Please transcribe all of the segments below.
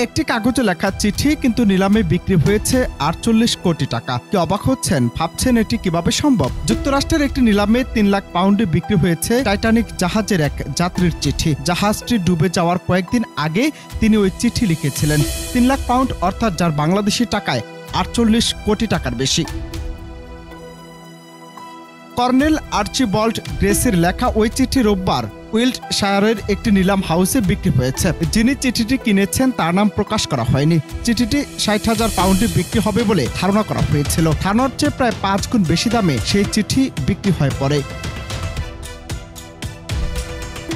একটি কাগজে লেখা চিঠি কিন্তু নিলামে বিক্রি হয়েছে ৪৮ কোটি টাকা। কি অবাক হচ্ছেন? ভাবছেন এটি কিভাবে সম্ভব? যুক্তরাষ্ট্রের একটি নিলামে ৩ লাখ পাউন্ডে বিক্রি হয়েছে টাইটানিক জাহাজের এক যাত্রীর চিঠি। জাহাজটি ডুবে যাওয়ার কয়েকদিন আগে তিনি ওই চিঠি লিখেছিলেন। ৩ লাখ পাউন্ড অর্থাৎ যার বাংলাদেশি টাকায় ৪৮ কোটি টাকার বেশি। কর্নেল আর্চিবল্ড গ্রেসির লেখা ওই চিঠি রোববার উইল্টশায়ারের একটি নিলাম হাউসে বিক্রি হয়েছে। যিনি চিঠিটি কিনেছেন তার নাম প্রকাশ করা হয়নি। চিঠিটি ৬০,০০০ পাউন্ডে বিক্রি হবে বলে ধারণা করা হয়েছিল। ধারণার চেয়ে প্রায় ৫ গুণ বেশি দামে সেই চিঠি বিক্রি হয়ে পড়ে।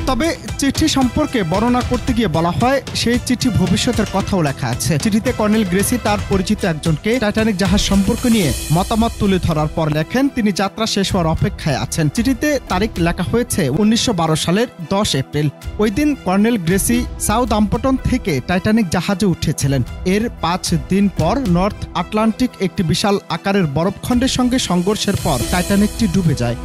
তবে চিঠি সম্পর্কে বর্ণনা করতে গিয়ে বলা হয় সেই চিঠি ভবিষ্যতের কথাও লেখা আছে। চিঠিতে কর্নেল গ্রেসি তার পরিচিত একজনকে টাইটানিক জাহাজ সম্পর্কে নিয়ে মতামত তুলে ধরার পর লেখেন তিনি যাত্রা শেষ হওয়ার অপেক্ষায় আছেন। চিঠিতে তারিখ লেখা হয়েছে ১৯১২ সালের ১০ এপ্রিল। ওই দিন কর্নেল গ্রেসি সাউদাম্পটন থেকে টাইটানিক জাহাজে উঠেছিলেন। এর ৫ দিন পর নর্থ আটলান্টিক একটি বিশাল আকারের বরফখণ্ডের সঙ্গে সংঘর্ষের পর টাইটানিকটি ডুবে যায়।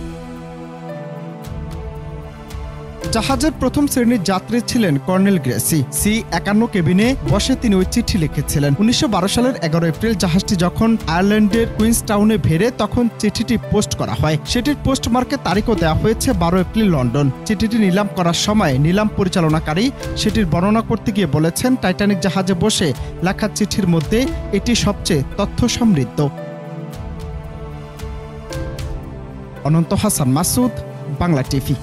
জাহাজের প্রথম শ্রেণীর যাত্রী ছিলেন কর্নেল গ্রেসি। C-৫১ কেবিনে বসে তিনি ওই চিঠি লিখেছিলেন। ১৯১২ সালের ১১ এপ্রিল জাহাজটি যখন আয়ারল্যান্ডের কুইন্সটাউনে ভেড়ে তখন চিঠিটি পোস্ট করা হয়। সেটির পোস্টমার্কের তারিখও দেওয়া হয়েছে ১২ এপ্রিল লন্ডন। চিঠিটি নিলাম করার সময় নিলাম পরিচালনাকারী সেটির বর্ণনা করতে গিয়ে বলেছেন টাইটানিক জাহাজে বসে লেখা চিঠির মধ্যে এটি সবচেয়ে তথ্য সমৃদ্ধ। অনন্ত হাসান মাসুদ, বাংলা টিভি।